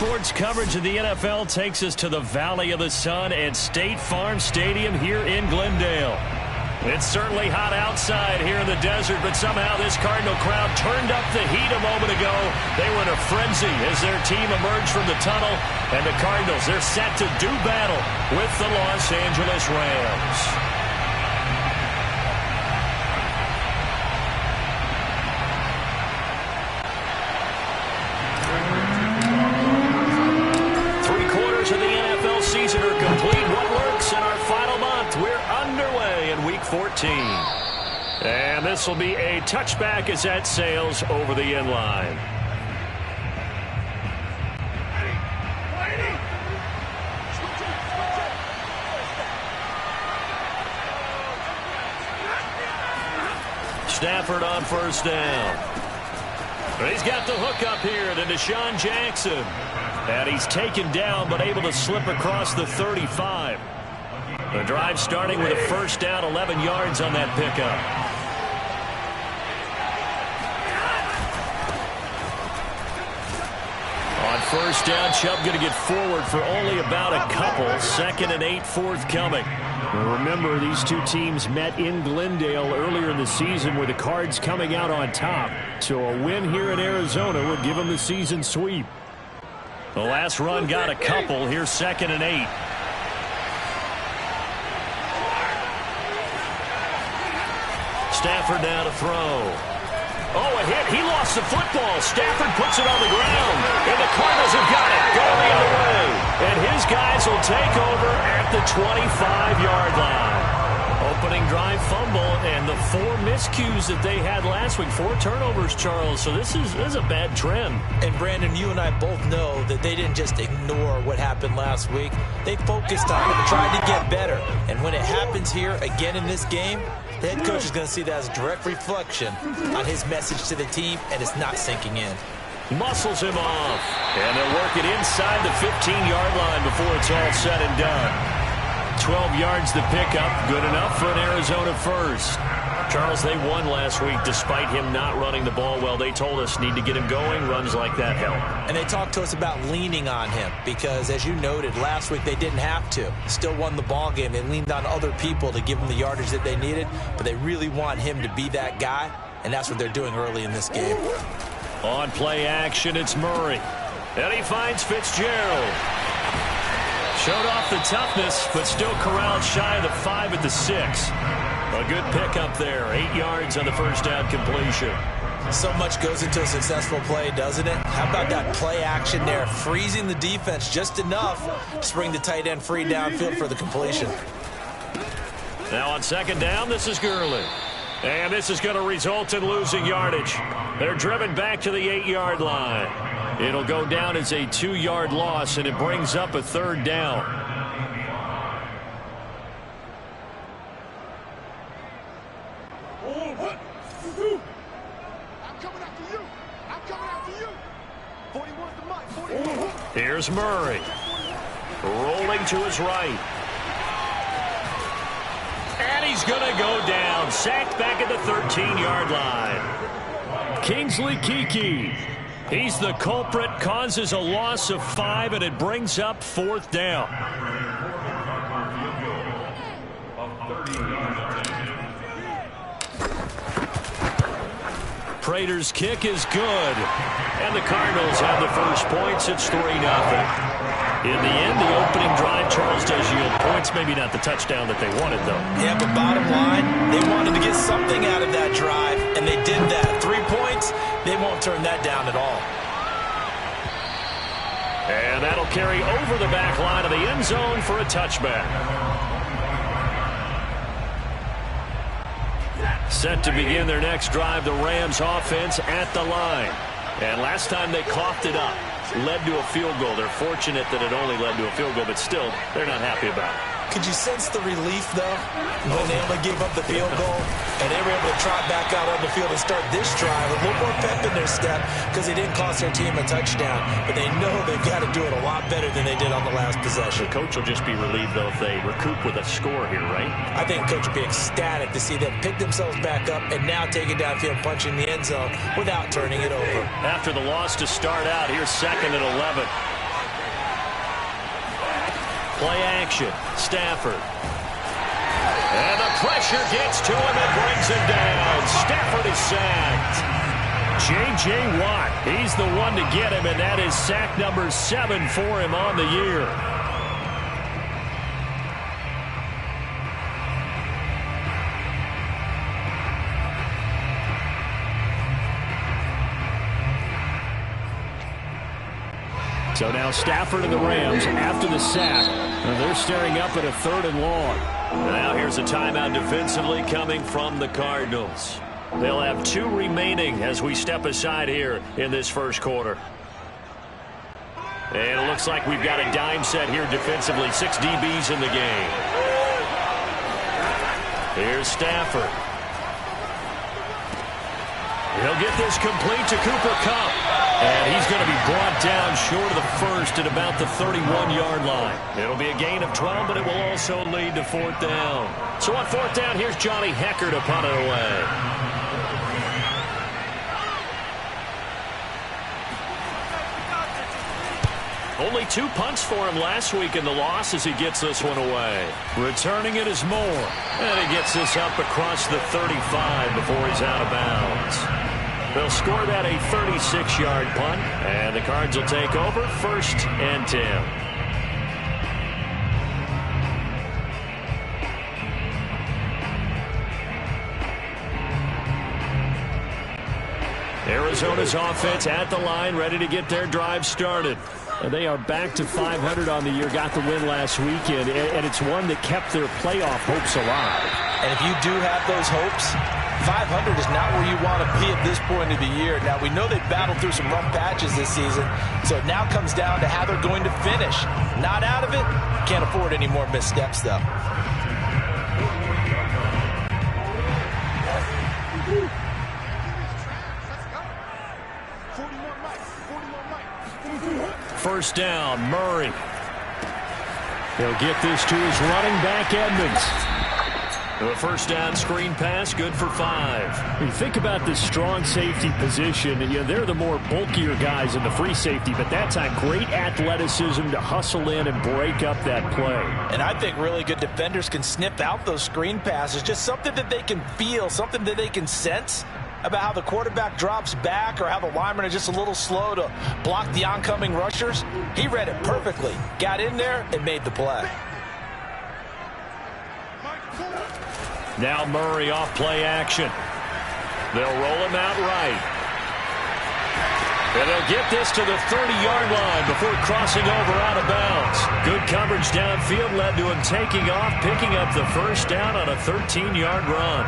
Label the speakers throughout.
Speaker 1: sports coverage of the NFL takes us to the Valley of the Sun and State Farm Stadium here in Glendale. It's certainly hot outside here in the desert, but somehow this Cardinal crowd turned up the heat a moment ago. They were in a frenzy as their team emerged from the tunnel, and the Cardinals, they're set to do battle with the Los Angeles Rams. Of the NFL season are complete. What works in our final month? We're underway in Week 14. And this will be a touchback as that sails over the end line. Stafford on first down. He's got the hook up here to Deshaun Jackson. And he's taken down but able to slip across the 35. The drive starting with a first down, 11 yards on that pickup. On first down, Chubb going to get forward for only about a couple. 2nd and 8 forthcoming. Remember, these two teams met in Glendale earlier in the season with the Cards coming out on top. So a win here in Arizona would give them the season sweep. The last run got a couple. Here's 2nd and 8. Stafford now to throw. Oh, a hit. He lost the football. Stafford puts it on the ground. And the Cardinals have got it. Going the other way. And his guys will take over at the 25-yard line. Opening drive fumble, and the 4 miscues that they had last week. 4 turnovers, Charles. So this is a bad trend.
Speaker 2: And, Brandon, you and I both know that they didn't just ignore what happened last week. They focused on it, tried to get better. And when it happens here again in this game, the head coach is going to see that as a direct reflection on his message to the team, and it's not sinking in.
Speaker 1: Muscles him off. And they'll work it inside the 15-yard line before it's all said and done. 12 yards to pick up. Good enough for an Arizona first. Charles, they won last week despite him not running the ball well. They told us need to get him going. Runs like that help.
Speaker 2: And they talked to us about leaning on him because, as you noted, last week they didn't have to. Still won the ball game. They leaned on other people to give them the yardage that they needed, but they really want him to be that guy, and that's what they're doing early in this game.
Speaker 1: On play action, it's Murray. And he finds Fitzgerald. Showed off the toughness, but still corralled shy of the 5 at the 6. A good pickup there. 8 yards on the first down completion.
Speaker 2: So much goes into a successful play, doesn't it? How about that play action there? Freezing the defense just enough to bring the tight end free downfield for the completion.
Speaker 1: Now on 2nd down, this is Gurley. And this is going to result in losing yardage. They're driven back to the 8-yard line. It'll go down as a 2-yard loss, and it brings up a 3rd down. Here's Murray. Rolling to his right. And he's going to go down. Sacked back at the 13-yard line. Kingsley Keke. He's the culprit, causes a loss of 5, and it brings up 4th down. Prater's kick is good. And the Cardinals have the first points. It's 3-0. In the end, the opening drive, Charles, does yield points. Maybe not the touchdown that they wanted, though.
Speaker 2: Yeah, but bottom line, they wanted to get something out of that drive, and they did that. 3 points, they won't turn that down at all.
Speaker 1: And that'll carry over the back line of the end zone for a touchback. Set to begin their next drive, the Rams offense at the line. And last time they coughed it up, led to a field goal. They're fortunate that it only led to a field goal, but still, they're not happy about it.
Speaker 2: Could you sense the relief, though, when they only gave up the field goal and they were able to trot back out on the field and start this drive with a little more pep in their step because they didn't cost their team a touchdown, but they know they've got to do it a lot better than they did on the last possession.
Speaker 1: The coach will just be relieved, though, if they recoup with a score here, right?
Speaker 2: I think the coach will be ecstatic to see them pick themselves back up and now take it downfield and punch in the end zone without turning it over.
Speaker 1: After the loss to start out, here's 2nd and 11. Play action. Stafford. And the pressure gets to him and brings him down. Stafford is sacked. J.J. Watt, he's the one to get him, and that is sack number 7 for him on the year. So now Stafford and the Rams after the sack. And they're staring up at a 3rd and long. Now here's a timeout defensively coming from the Cardinals. They'll have 2 remaining as we step aside here in this first quarter. And it looks like we've got a dime set here defensively. 6 DBs in the game. Here's Stafford. He'll get this complete to Cooper Kupp. And he's going to be brought down short of the first at about the 31-yard line. It'll be a gain of 12, but it will also lead to 4th down. So on 4th down, here's Johnny Hecker to punt it away. Only 2 punts for him last week in the loss as he gets this one away. Returning it is Moore. And he gets this up across the 35 before he's out of bounds. They'll score that a 36-yard punt, and the Cards will take over 1st and 10. Arizona's offense at the line, ready to get their drive started. And they are back to 500 on the year, got the win last weekend, and it's one that kept their playoff hopes alive.
Speaker 2: And if you do have those hopes, 500 is not where you want to be at this point of the year. Now, we know they've battled through some rough patches this season, so it now comes down to how they're going to finish. Not out of it, can't afford any more missteps, though.
Speaker 1: First down, Murray. He'll get this to his running back, Edmonds. The first down screen pass, good for 5.
Speaker 3: You think about this strong safety position, they're the more bulkier guys in the free safety, but that time great athleticism to hustle in and break up that play.
Speaker 2: And I think really good defenders can sniff out those screen passes, just something that they can feel, something that they can sense about how the quarterback drops back or how the linemen are just a little slow to block the oncoming rushers. He read it perfectly, got in there, and made the play.
Speaker 1: Now Murray off play action. They'll roll him out right. And they'll get this to the 30-yard line before crossing over out of bounds. Good coverage downfield led to him taking off, picking up the first down on a 13-yard run.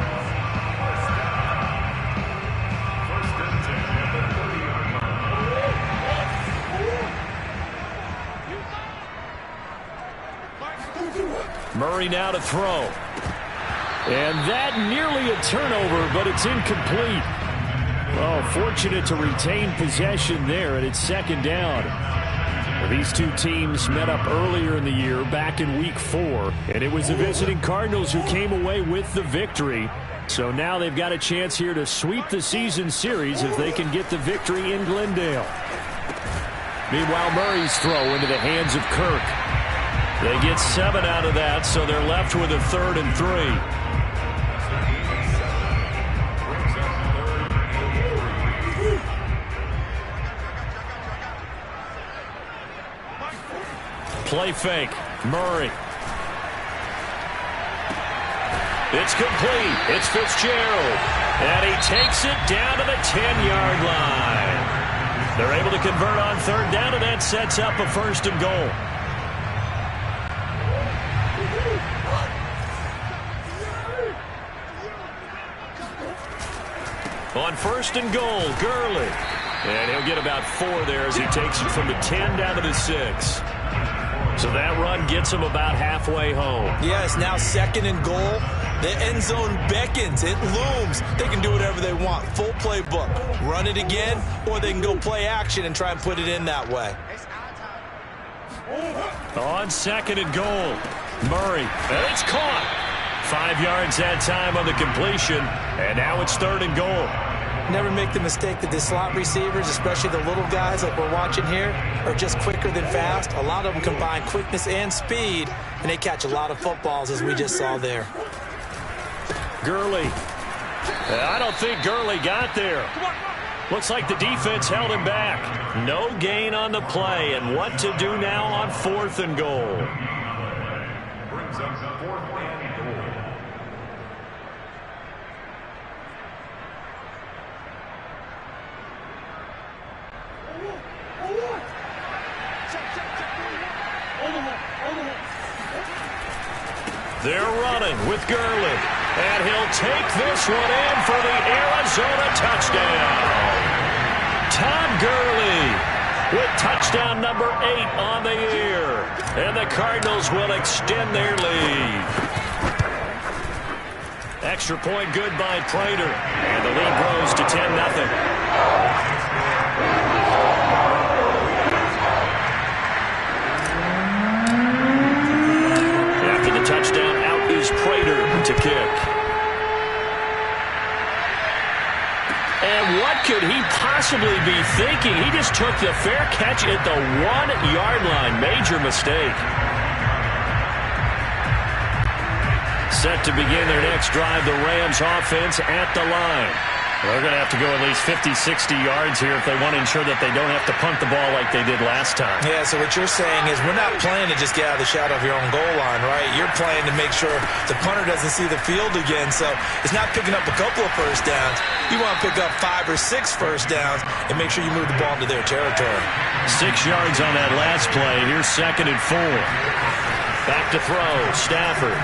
Speaker 1: Murray now to throw.
Speaker 3: And that nearly a turnover, but it's incomplete. Oh, fortunate to retain possession there, and it's 2nd down. These two teams met up earlier in the year, back in Week 4, and it was the visiting Cardinals who came away with the victory. So now they've got a chance here to sweep the season series if they can get the victory in Glendale. Meanwhile, Murray's throw into the hands of Kirk.
Speaker 1: They get 7 out of that, so they're left with a 3rd and 3. Play fake. Murray. It's complete. It's Fitzgerald. And he takes it down to the 10-yard line. They're able to convert on 3rd down, and that sets up a 1st and goal. On 1st and goal, Gurley. And he'll get about 4 there as he takes it from the 10 down to the 6. So that run gets him about halfway home.
Speaker 2: Yes, now 2nd and goal. The end zone beckons. It looms. They can do whatever they want. Full playbook. Run it again, or they can go play action and try and put it in that way.
Speaker 1: On 2nd and goal, Murray. And it's caught. 5 yards that time on the completion. And now it's 3rd and goal.
Speaker 2: Never make the mistake that the slot receivers, especially the little guys like we're watching here, are just quicker than fast. A lot of them combine quickness and speed, and they catch a lot of footballs, as we just saw there.
Speaker 1: Gurley. I don't think Gurley got there. Looks like the defense held him back. No gain on the play, and what to do now on 4th and goal.
Speaker 4: Brings up 4th and goal.
Speaker 1: They're running with Gurley. And he'll take this one in for the Arizona touchdown. Todd Gurley with touchdown number 8 on the year. And the Cardinals will extend their lead. Extra point good by Prater. And the lead grows to 10-0. After the touchdown, out is Prater to kick. And what could he possibly be thinking? He just took the fair catch at the 1-yard line. Major mistake. Set to begin their next drive, the Rams offense at the line. They're going to have to go at least 50, 60 yards here if they want to ensure that they don't have to punt the ball like they did last time.
Speaker 2: Yeah, so what you're saying is we're not playing to just get out of the shadow of your own goal line, right? You're playing to make sure the punter doesn't see the field again. So it's not picking up a couple of first downs. You want to pick up 5 or 6 first downs and make sure you move the ball into their territory.
Speaker 1: 6 yards on that last play. Here's 2nd and 4. Back to throw. Stafford.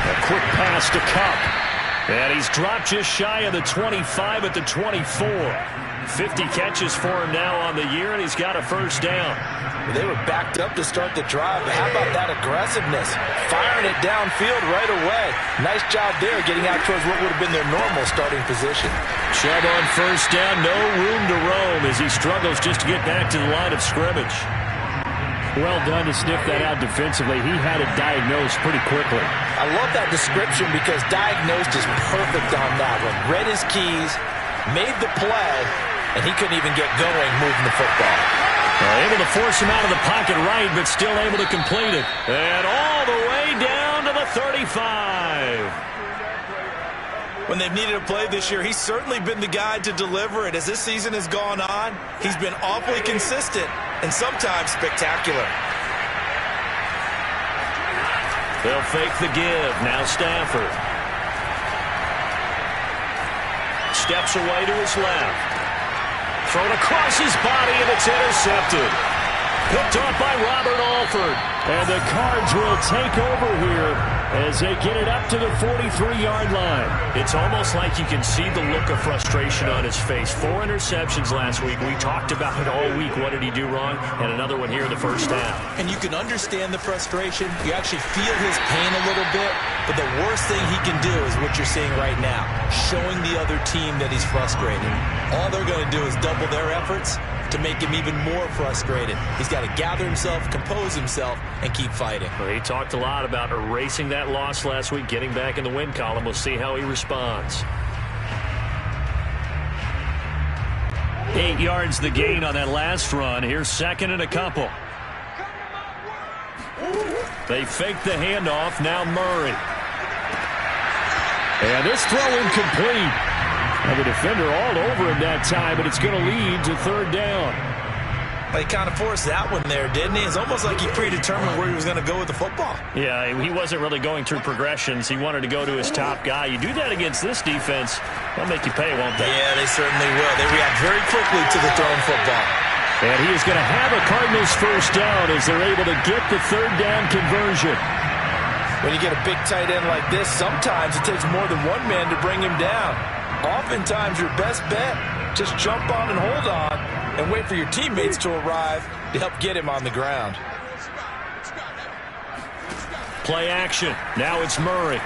Speaker 1: A quick pass to Kupp. And he's dropped just shy of the 25 at the 24. 50 catches for him now on the year, and he's got a first down.
Speaker 2: They were backed up to start the drive, but how about that aggressiveness? Firing it downfield right away. Nice job there, getting out towards what would have been their normal starting position.
Speaker 1: Chubb on first down, no room to roam as he struggles just to get back to the line of scrimmage.
Speaker 3: Well done to sniff that out defensively. He had it diagnosed pretty quickly.
Speaker 2: I love that description because diagnosed is perfect on that one. Read his keys, made the play, and he couldn't even get going moving the football.
Speaker 1: Able to force him out of the pocket right, but still able to complete it. And all the way down to the 35.
Speaker 2: When they've needed a play this year, he's certainly been the guy to deliver it. As this season has gone on, he's been awfully consistent and sometimes spectacular.
Speaker 1: They'll fake the give. Now Stafford. Steps away to his left. Thrown across his body, and it's intercepted. Picked off by Robert Alford.
Speaker 3: And the Cards will take over here as they get it up to the 43-yard line.
Speaker 1: It's almost like you can see the look of frustration on his face. 4 interceptions last week. We talked about it all week. What did he do wrong? And another one here in the first half.
Speaker 2: And you can understand the frustration. You actually feel his pain a little bit. But the worst thing he can do is what you're seeing right now, showing the other team that he's frustrated. All they're going to do is double their efforts to make him even more frustrated. He's got to gather himself, compose himself, and keep fighting.
Speaker 1: Well, he talked a lot about erasing that loss last week, getting back in the win column. We'll see how he responds. 8 yards the gain on that last run. Here's 2nd and a couple. They fake the handoff. Now Murray.
Speaker 3: And this throw incomplete. And the defender all over him that time, but it's going to lead to 3rd down.
Speaker 2: He kind of forced that one there, didn't he? It's almost like he predetermined where he was going to go with the football.
Speaker 1: Yeah, he wasn't really going through progressions. He wanted to go to his top guy. You do that against this defense, they'll make you pay, won't they?
Speaker 2: Yeah, they certainly will. They react very quickly to the thrown football.
Speaker 3: And he is going to have a Cardinals first down as they're able to get the 3rd down conversion.
Speaker 2: When you get a big tight end like this, sometimes it takes more than one man to bring him down. Oftentimes, your best bet, just jump on and hold on and wait for your teammates to arrive to help get him on the ground.
Speaker 1: Play action. Now it's Murray.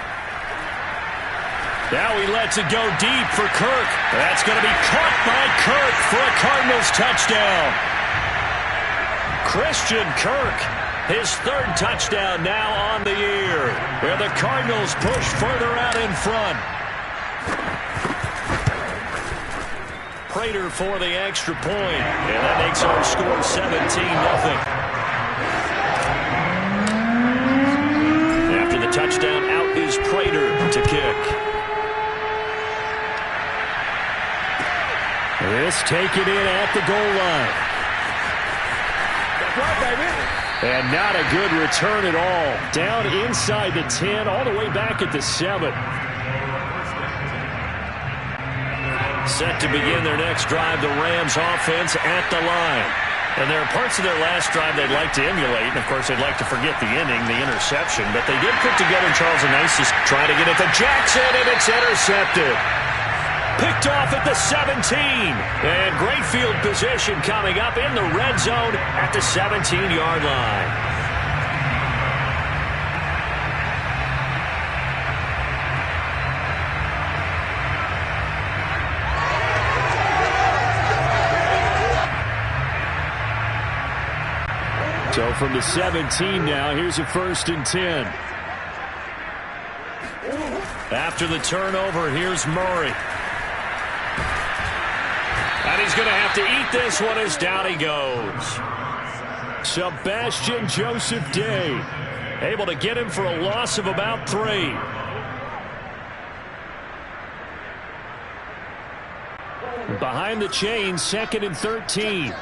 Speaker 1: Now he lets it go deep for Kirk. That's going to be caught by Kirk for a Cardinals touchdown. Christian Kirk, his 3rd touchdown now on the year, where the Cardinals push further out in front. Prater for the extra point. And that makes our score 17-0. After the touchdown, out is Prater to kick.
Speaker 3: This taken in at the goal line. And not a good return at all. Down inside the 10, all the way back at the 7.
Speaker 1: Set to begin their next drive, the Rams offense at the line. And there are parts of their last drive they'd like to emulate. And, of course, they'd like to forget the ending, the interception. But they did put together Charles and Nice trying to get it to Jackson, and it's intercepted. Picked off at the 17. And great field position coming up in the red zone at the 17-yard line.
Speaker 3: So from the 17 now, here's a 1st and 10.
Speaker 1: After the turnover, here's Murray. And he's going to have to eat this one as down he goes.
Speaker 3: Sebastian Joseph Day
Speaker 1: able to get him for a loss of about 3.
Speaker 3: Behind the chain, 2nd and 13.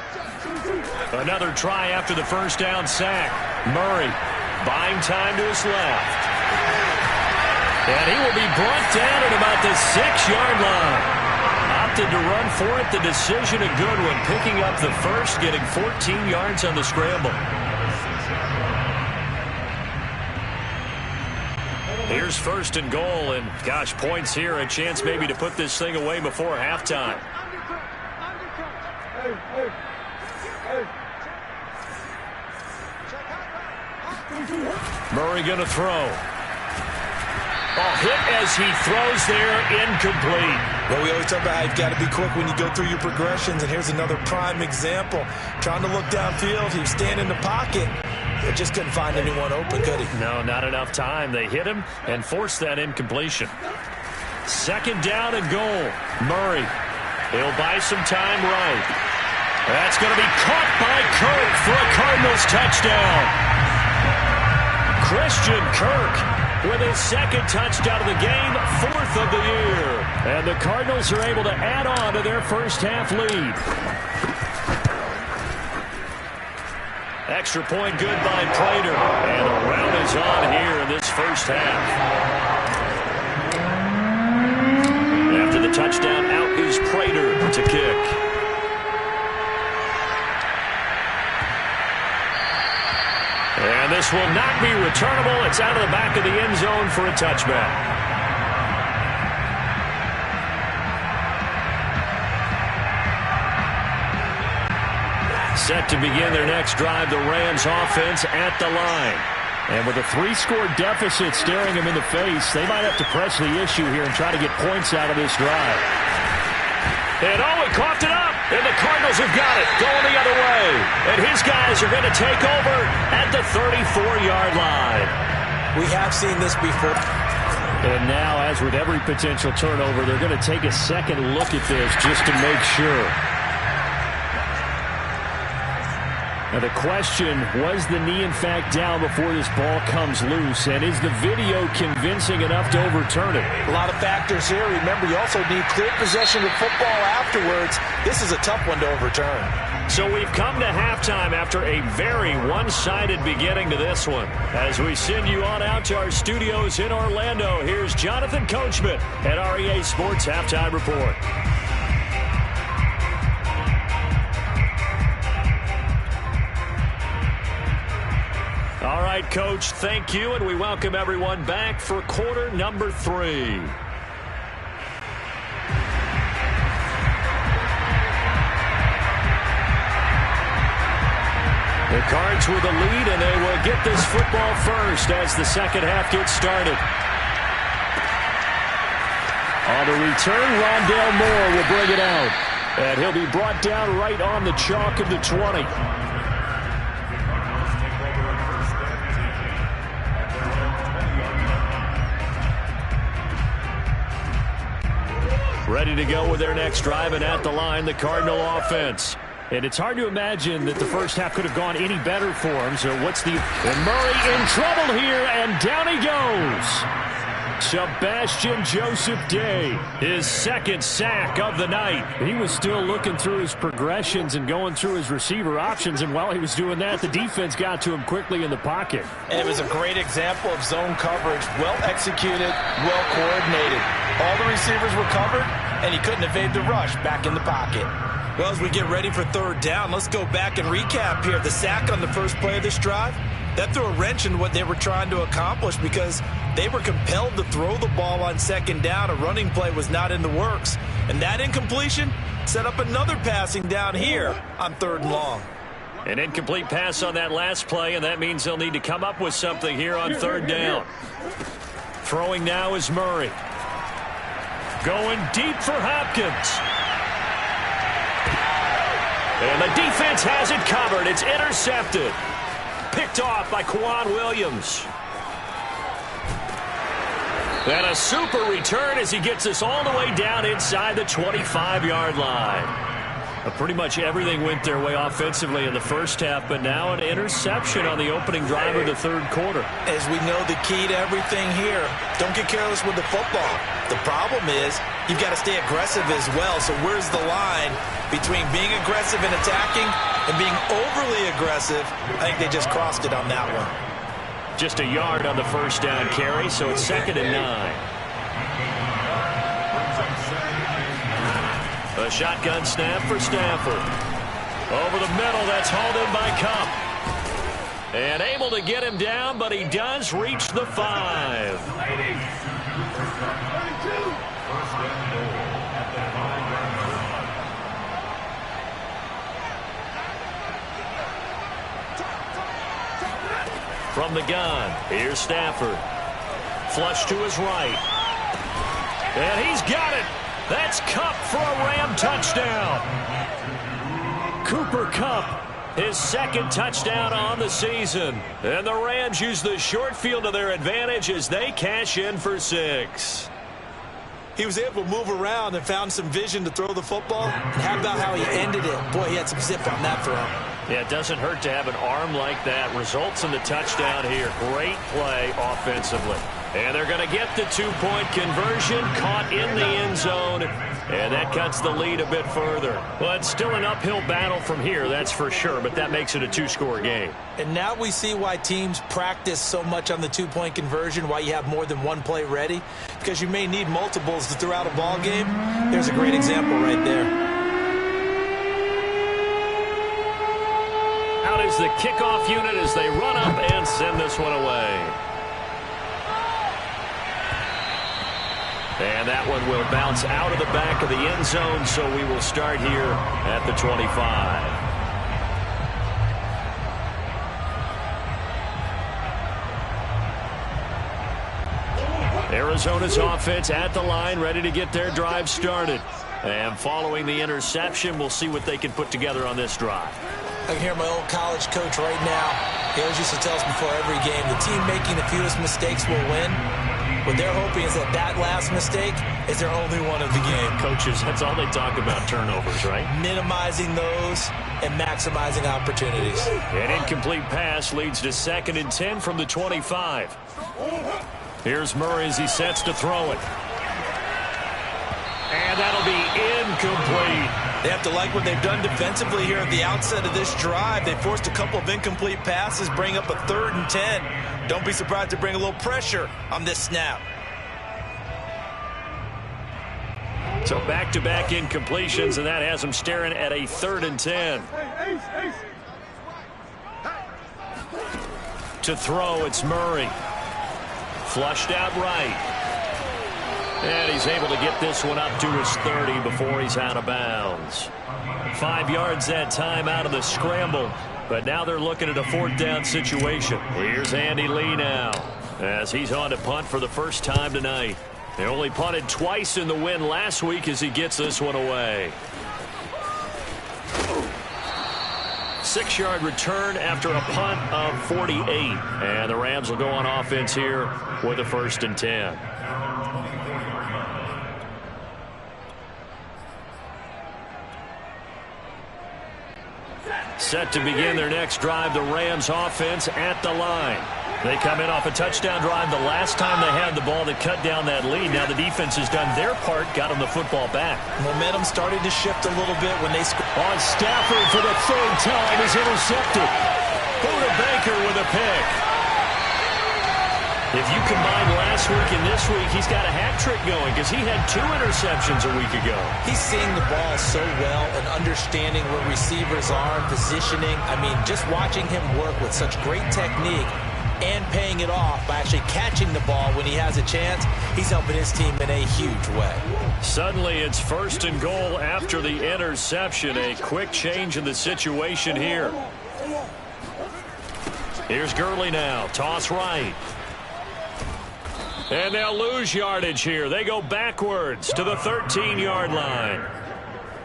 Speaker 1: Another try after the first down sack. Murray buying time to his left. And he will be brought down at about the 6-yard line. Opted to run for it. The decision a good one. Picking up the first, getting 14 yards on the scramble. Here's 1st and goal, and gosh, points here. A chance maybe to put this thing away before halftime. Murray going to throw. Ball hit as he throws there, incomplete.
Speaker 2: Well, we always talk about how you've got to be quick when you go through your progressions, and here's another prime example. Trying to look downfield, he was standing in the pocket, but just couldn't find anyone open, could he?
Speaker 1: No, not enough time. They hit him and forced that incompletion. 2nd down and goal. Murray, he'll buy some time right. That's going to be caught by Kirk for a Cardinals touchdown. Christian Kirk with his 2nd touchdown of the game, 4th of the year.
Speaker 3: And the Cardinals are able to add on to their first half lead.
Speaker 1: Extra point good by Prater. And the round is on here in this first half. After the touchdown, out is Prater to kick. And this will not be returnable. It's out of the back of the end zone for a touchback. Set to begin their next drive, the Rams offense at the line.
Speaker 3: And with a 3-score deficit staring them in the face, they might have to press the issue here and try to get points out of this drive.
Speaker 1: And he coughed it up. And the Cardinals have got it, going the other way. And his guys are going to take over at the 34-yard line.
Speaker 2: We have seen this before.
Speaker 3: And now, as with every potential turnover, they're going to take a second look at this just to make sure. Now the question, was the knee in fact down before this ball comes loose? And is the video convincing enough to overturn it?
Speaker 2: A lot of factors here. Remember, you also need clear possession of football afterwards. This is a tough one to overturn.
Speaker 1: So we've come to halftime after a very one-sided beginning to this one. As we send you on out to our studios in Orlando, here's Jonathan Coachman at REA Sports Halftime Report. All right, Coach, thank you, and we welcome everyone back for quarter number 3. The Cards with the lead, and they will get this football first as the second half gets started.
Speaker 3: On the return, Rondale Moore will bring it out. And he'll be brought down right on the chalk of the 20.
Speaker 1: Ready to go with their next drive, and at the line, the Cardinal offense.
Speaker 3: And it's hard to imagine that the first half could have gone any better for him. So and Murray in trouble here, and down he goes. Sebastian Joseph Day, his second sack of the night. He was still looking through his progressions and going through his receiver options, and while he was doing that, the defense got to him quickly in the pocket.
Speaker 2: And it was a great example of zone coverage, well executed, well coordinated. All the receivers were covered, and he couldn't evade the rush back in the pocket. Well, as we get ready for third down, let's go back and recap here. The sack on the first play of this drive, that threw a wrench in what they were trying to accomplish because they were compelled to throw the ball on second down. A running play was not in the works. And that incompletion set up another passing down here on third and long.
Speaker 1: An incomplete pass on that last play, and that means they'll need to come up with something here on third down. Throwing now is Murray. Going deep for Hopkins. And the defense has it covered. It's intercepted. Picked off by Quan Williams. And a super return as he gets us all the way down inside the 25-yard line. Pretty much everything went their way offensively in the first half, but now an interception on the opening drive of the third quarter.
Speaker 2: As we know, the key to everything here, don't get careless with the football. The problem is you've got to stay aggressive as well. So where's the line between being aggressive and attacking and being overly aggressive? I think they just crossed it on that one.
Speaker 1: Just a yard on the first down carry, so it's 2nd and 9. A shotgun snap for Stafford. Over the middle, that's hauled in by Cup. And able to get him down, but he does reach the 5. From the gun, here's Stafford. Flush to his right. And he's got it. That's Kupp for a Ram touchdown. Cooper Kupp, his second touchdown on the season. And the Rams use the short field to their advantage as they cash in for 6.
Speaker 2: He was able to move around and found some vision to throw the football. And how about how he ended it? Boy, he had some zip on that throw.
Speaker 1: Yeah, it doesn't hurt to have an arm like that. Results in the touchdown here. Great play offensively. And they're going to get the two-point conversion, caught in the end zone, and that cuts the lead a bit further. Well, it's still an uphill battle from here, that's for sure, but that makes it a 2-score game.
Speaker 2: And now we see why teams practice so much on the two-point conversion, why you have more than one play ready, because you may need multiples to throw out a ball game. There's a great example right there.
Speaker 1: Out is the kickoff unit as they run up and send this one away. And that one will bounce out of the back of the end zone, so we will start here at the 25. Arizona's offense at the line, ready to get their drive started. And following the interception, we'll see what they can put together on this drive.
Speaker 2: I can hear my old college coach right now. He always used to tell us before every game, the team making the fewest mistakes will win. What they're hoping is that last mistake is their only one of the game.
Speaker 1: Coaches, that's all they talk about, turnovers, right?
Speaker 2: Minimizing those and maximizing opportunities.
Speaker 1: An incomplete pass leads to 2nd and 10 from the 25. Here's Murray as he sets to throw it. And that'll be incomplete.
Speaker 2: They have to like what they've done defensively here at the outset of this drive. They forced a couple of incomplete passes, bring up a 3rd and 10. Don't be surprised to bring a little pressure on this snap.
Speaker 1: So back-to-back incompletions, and that has them staring at a 3rd and 10. To throw, it's Murray. Flushed out right. And he's able to get this one up to his 30 before he's out of bounds. 5 yards that time out of the scramble. But now they're looking at a 4th down situation. Here's Andy Lee now as he's on to punt for the first time tonight. They only punted twice in the win last week as he gets this one away. 6-yard return after a punt of 48. And the Rams will go on offense here with a 1st and 10. Set to begin their next drive, the Rams offense at the line. They come in off a touchdown drive the last time they had the ball that cut down that lead. Now the defense has done their part, got them the football back.
Speaker 2: Momentum started to shift a little bit when they scored.
Speaker 3: On Stafford for the third time is intercepted.
Speaker 1: Buda Baker with a pick. If you combine last week and this week, he's got a hat trick going because he had 2 interceptions a week ago.
Speaker 2: He's seeing the ball so well and understanding where receivers are and positioning. I mean, just watching him work with such great technique and paying it off by actually catching the ball when he has a chance, he's helping his team in a huge way.
Speaker 1: Suddenly it's 1st and goal after the interception. A quick change in the situation here. Here's Gurley now. Toss right. And they'll lose yardage here. They go backwards to the 13-yard line.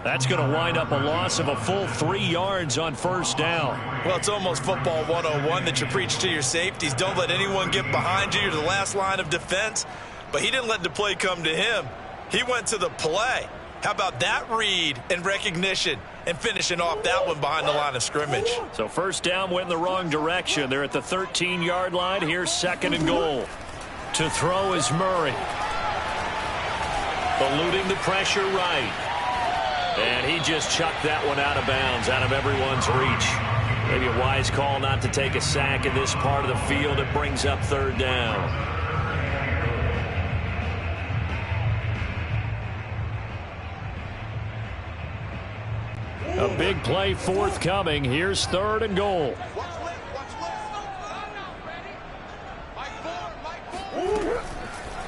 Speaker 1: That's going to wind up a loss of a full 3 yards on 1st down.
Speaker 2: Well, it's almost football 101 that you preach to your safeties. Don't let anyone get behind you. You're the last line of defense. But he didn't let the play come to him. He went to the play. How about that read and recognition and finishing off that one behind the line of scrimmage?
Speaker 1: So 1st down went in the wrong direction. They're at the 13-yard line. Here's 2nd and goal. To throw is Murray. Eluding the pressure right. And he just chucked that one out of bounds, out of everyone's reach. Maybe a wise call not to take a sack in this part of the field. It brings up 3rd down.
Speaker 3: A big play forthcoming. Here's 3rd and goal.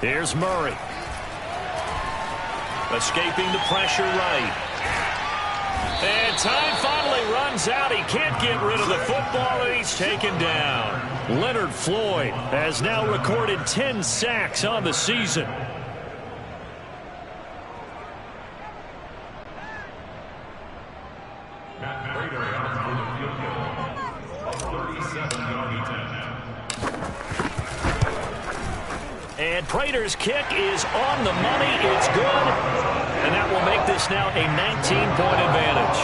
Speaker 1: Here's Murray. Escaping the pressure right. And time finally runs out. He can't get rid of the football, and he's taken down. Leonard Floyd has now recorded 10 sacks on the season. And Prater's kick is on the money. It's good. And that will make this now a 19-point advantage.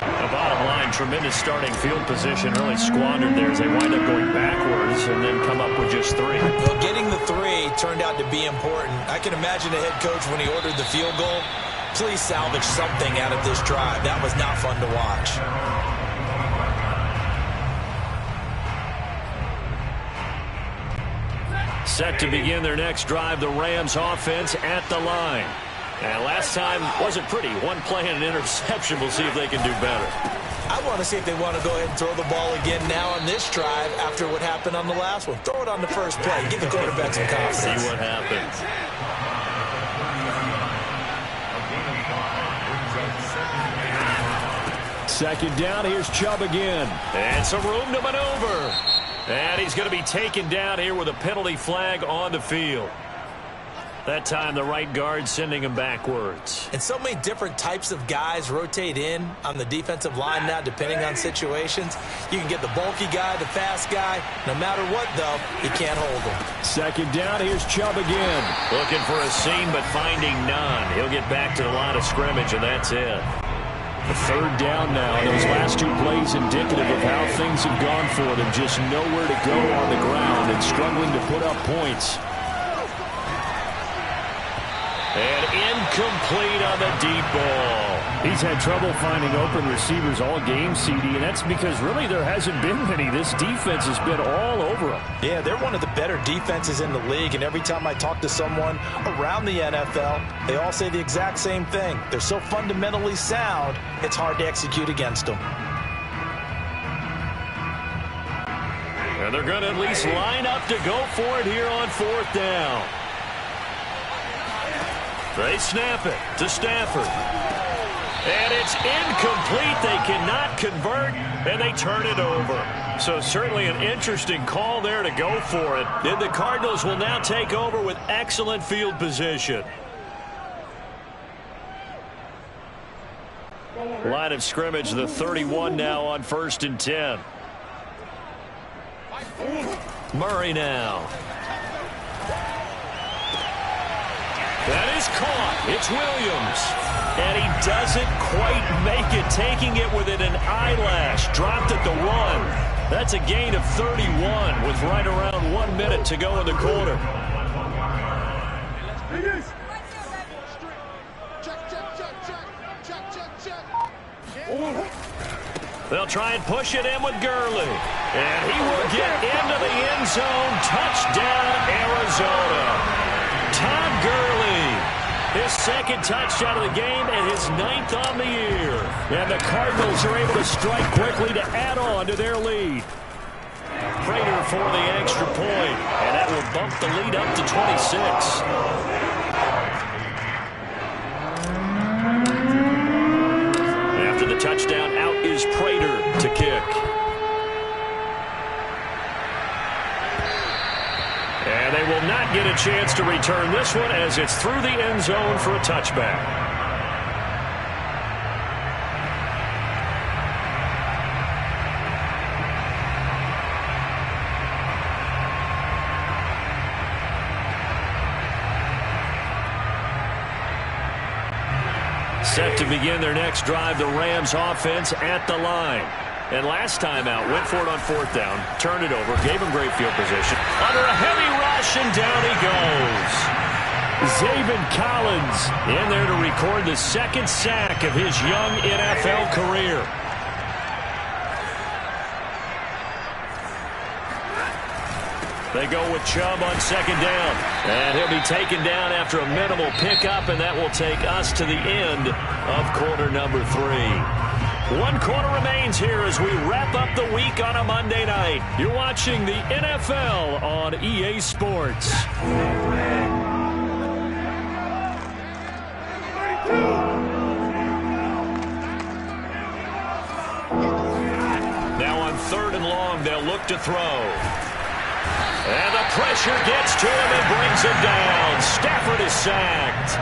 Speaker 1: The bottom line, tremendous starting field position. Really squandered there as they wind up going backwards and then come up with just 3.
Speaker 2: Well, getting the 3 turned out to be important. I can imagine the head coach when he ordered the field goal. Please salvage something out of this drive. That was not fun to watch.
Speaker 1: Set to begin their next drive, the Rams offense at the line. And last time wasn't pretty. 1 play and an interception. We'll see if they can do better.
Speaker 2: I want to see if they want to go ahead and throw the ball again now on this drive after what happened on the last one. Throw it on the first play. Give the quarterback some confidence.
Speaker 1: See what happens.
Speaker 3: Second down. Here's Chubb again.
Speaker 1: And some room to maneuver. And he's going to be taken down here with a penalty flag on the field. That time the right guard sending him backwards.
Speaker 2: And so many different types of guys rotate in on the defensive line now depending on situations. You can get the bulky guy, the fast guy. No matter what, though, you can't hold him.
Speaker 3: Second down. Here's Chubb again.
Speaker 1: Looking for a seam but finding none. He'll get back to the line of scrimmage, and that's it.
Speaker 3: The 3rd down now. Those last 2 plays indicative of how things have gone for them. Just nowhere to go on the ground and struggling to put up points.
Speaker 1: And incomplete on the deep ball.
Speaker 3: He's had trouble finding open receivers all game, CD, and that's because really there hasn't been many. This defense has been all over them.
Speaker 2: Yeah, they're one of the better defenses in the league, and every time I talk to someone around the NFL, they all say the exact same thing. They're so fundamentally sound, it's hard to execute against them.
Speaker 1: And they're going to at least line up to go for it here on 4th down. They snap it to Stafford. And it's incomplete. They cannot convert, and they turn it over. So certainly an interesting call there to go for it. And the Cardinals will now take over with excellent field position. Line of scrimmage, the 31 now on 1st and 10. Murray now. That is caught. It's Williams. And he doesn't quite make it, taking it within an eyelash. Dropped at the 1. That's a gain of 31 with right around 1 minute to go in the quarter. They'll try and push it in with Gurley. And he will get into the end zone. Touchdown, Arizona. Todd Gurley, his second touchdown of the game and his 9th on the year. And the Cardinals are able to strike quickly to add on to their lead. Prater for the extra point, and that will bump the lead up to 26. After the touchdown, out is Prater to kick. And they will not get a chance to return this one as it's through the end zone for a touchback. Set to begin their next drive, the Rams offense at the line. And last time out, went for it on 4th down, turned it over, gave him great field position. Under a heavy rush, and down he goes. Zaven Collins in there to record the second sack of his young NFL career. They go with Chubb on 2nd down. And he'll be taken down after a minimal pickup, and that will take us to the end of quarter number 3. 1 quarter remains here as we wrap up the week on a Monday night. You're watching the NFL on EA Sports. Now on 3rd and long, they'll look to throw. And the pressure gets to him and brings him down. Stafford is sacked.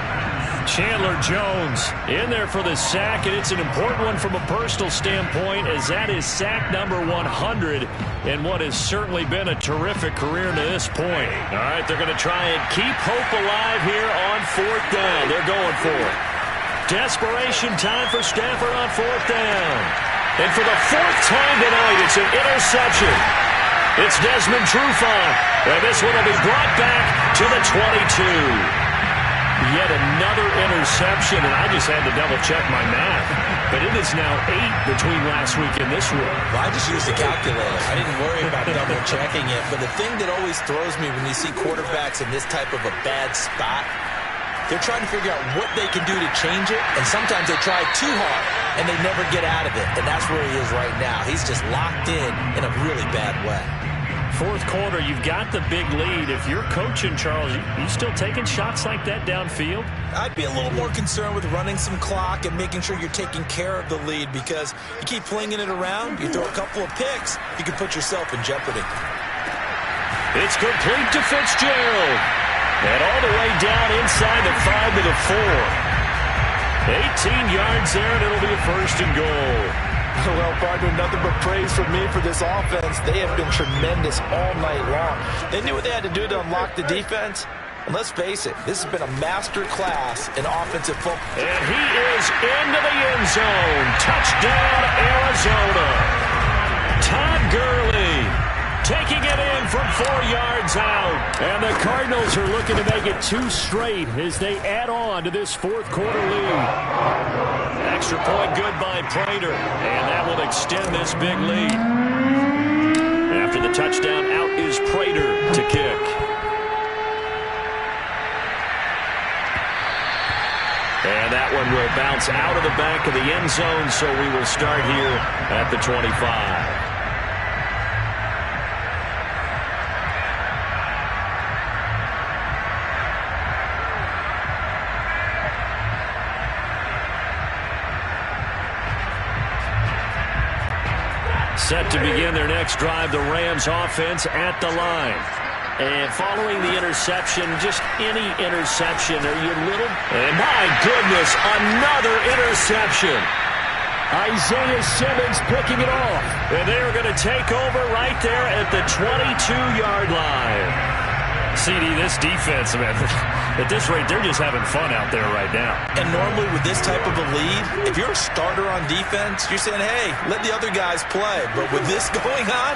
Speaker 1: Chandler Jones in there for the sack, and it's an important one from a personal standpoint as that is sack number 100 in what has certainly been a terrific career to this point. All right, they're going to try and keep hope alive here on 4th down. They're going for it. Desperation time for Stafford on 4th down. And for the 4th time tonight, it's an interception. It's Desmond Trufant, and this one will be brought back to the 22. Yet another interception, and I just had to double-check my math. But it is now 8 between last week and this week.
Speaker 2: Well, I just used a calculator. I didn't worry about double-checking it. But the thing that always throws me when you see quarterbacks in this type of a bad spot, they're trying to figure out what they can do to change it, and sometimes they try too hard, and they never get out of it. And that's where he is right now. He's just locked in a really bad way.
Speaker 1: 4th quarter, you've got the big lead. If you're coaching, Charles, you still taking shots like that downfield?
Speaker 2: I'd be a little more concerned with running some clock and making sure you're taking care of the lead, because you keep flinging it around, you throw a couple of picks, you can put yourself in jeopardy.
Speaker 1: It's complete to Fitzgerald. And all the way down inside the 5 to the 4. 18 yards there, and it'll be a 1st and goal.
Speaker 5: Well, partner, nothing but praise from me for this offense. They have been tremendous all night long. They knew what they had to do to unlock the defense. And let's face it, this has been a master class in offensive football.
Speaker 1: And he is into the end zone. Touchdown, Arizona. Todd Gurley taking it in from 4 yards out. And the Cardinals are looking to make it 2 straight as they add on to this 4th quarter lead. Extra point good by Prater, and that will extend this big lead. After the touchdown, out is Prater to kick. And that one will bounce out of the back of the end zone, so we will start here at the 25. Set to begin their next drive, the Rams offense at the line. And following the interception, just any interception, are you a little... And my goodness, another interception. Isaiah Simmons picking it off. And they are going to take over right there at the 22-yard line. CD, this defense, man, At this rate, they're just having fun out there right now.
Speaker 2: And normally with this type of a lead, if you're a starter on defense, you're saying, hey, let the other guys play. But with this going on,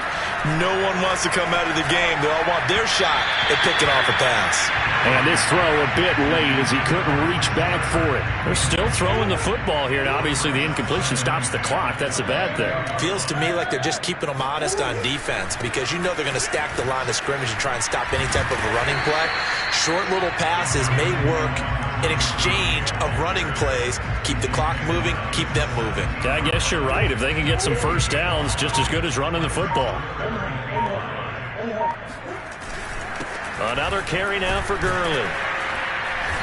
Speaker 2: no one wants to come out of the game. They all want their shot at picking off a pass.
Speaker 3: And this throw a bit late as he couldn't reach back for it.
Speaker 1: They're still throwing the football here, and obviously the incompletion stops the clock. That's a bad thing.
Speaker 2: Feels to me like they're just keeping them honest on defense because you know they're going to stack the line of scrimmage and try and stop any type of a running play. Short little passes may work in exchange of running plays. Keep the clock moving, keep them moving.
Speaker 1: I guess you're right. If they can get some first downs, just as good as running the football. Another carry now for Gurley.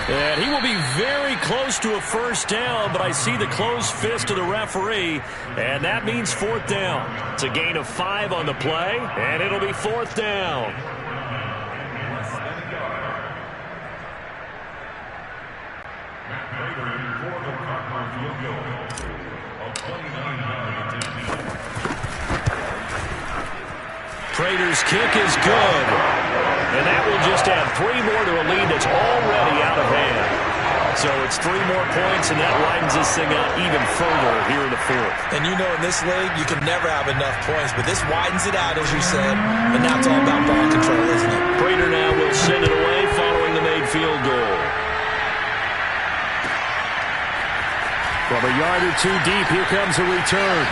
Speaker 1: And he will be very close to a first down, but I see the closed fist of the referee, and that means fourth down. It's a gain of 5 on the play, and it'll be fourth down. Prater's kick is good. And that will just add 3 more to a lead that's already out of hand. So it's 3 more points, and that widens this thing out even further here in the fourth.
Speaker 2: And you know in this league, you can never have enough points, but this widens it out, as you said, and now it's all about ball control, isn't it?
Speaker 1: Prater now will send it away following the made field goal.
Speaker 3: From a yard or 2 deep, here comes a return.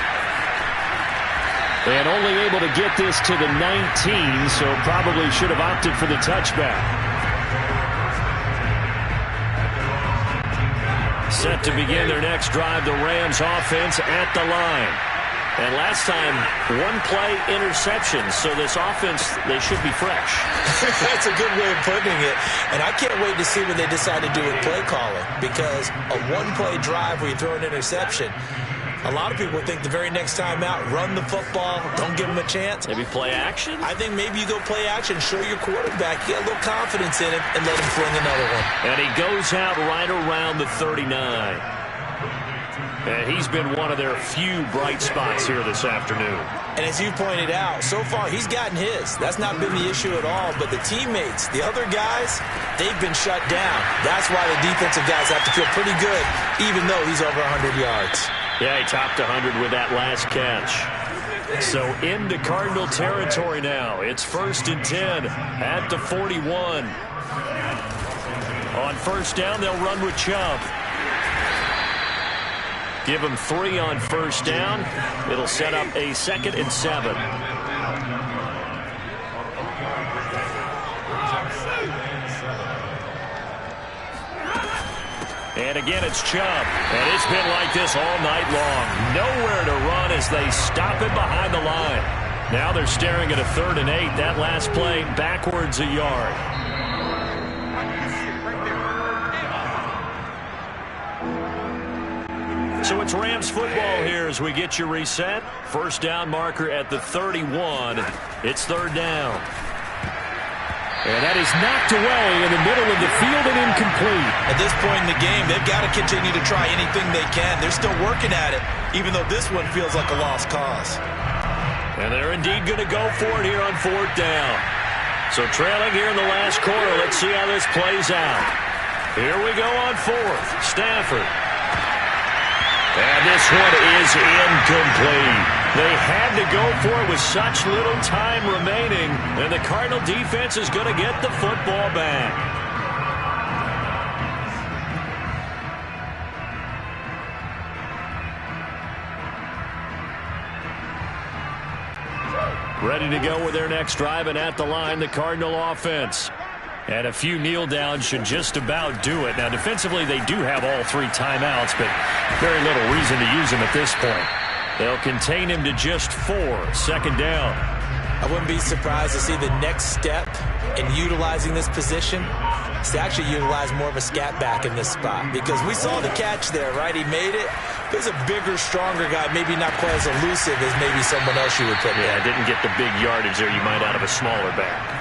Speaker 3: And only able to get this to the 19, so probably should have opted for the touchback.
Speaker 1: Set to begin their next drive, the Rams offense at the line. And last time, 1-play interception, so this offense, they should be fresh.
Speaker 2: That's a good way of putting it. And I can't wait to see what they decide to do with play calling, because a 1-play drive where you throw an interception, a lot of people think the very next time out, run the football, don't give them a chance.
Speaker 1: Maybe play action?
Speaker 2: I think maybe you go play action, show your quarterback, get a little confidence in him, and let him fling another one.
Speaker 1: And he goes out right around the 39. And he's been one of their few bright spots here this afternoon.
Speaker 2: And as you pointed out, so far he's gotten his. That's not been the issue at all. But the teammates, the other guys, they've been shut down. That's why the defensive guys have to feel pretty good, even though he's over 100 yards.
Speaker 1: Yeah, he topped 100 with that last catch. So into Cardinal territory now. It's 1st and 10 at the 41. On first down, they'll run with Chubb. Give him 3 on first down. It'll set up a 2nd and 7. And again, it's Chubb. And it's been like this all night long. Nowhere to run as they stop him behind the line. Now they're staring at a 3rd and 8. That last play backwards a yard. So it's Rams football here as we get you reset. First down marker at the 31. It's 3rd down.
Speaker 3: And that is knocked away in the middle of the field and incomplete.
Speaker 2: At this point in the game, they've got to continue to try anything they can. They're still working at it, even though this one feels like a lost cause.
Speaker 1: And they're indeed going to go for it here on 4th down. So trailing here in the last quarter, let's see how this plays out. Here we go on 4th. Stafford. And this one is incomplete. They had to go for it with such little time remaining, and the Cardinal defense is going to get the football back. Ready to go with their next drive, and at the line, the Cardinal offense. And a few kneel downs should just about do it. Now, defensively, they do have all 3 timeouts, but very little reason to use them at this point. They'll contain him to just 4. 2nd down.
Speaker 2: I wouldn't be surprised to see the next step in utilizing this position is to actually utilize more of a scat back in this spot, because we saw the catch there, right? He made it. There's a bigger, stronger guy, maybe not quite as elusive as maybe someone else you would put there.
Speaker 1: Yeah, didn't get the big yardage there you might out of a smaller back.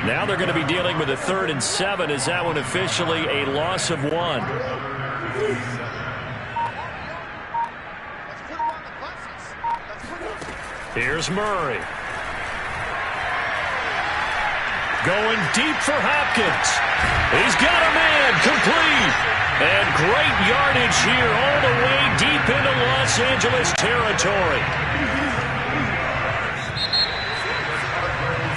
Speaker 1: Now they're going to be dealing with a 3rd and 7. Is that one officially a loss of 1? Here's Murray. Going deep for Hopkins. He's got a man, complete. And great yardage here all the way deep into Los Angeles territory.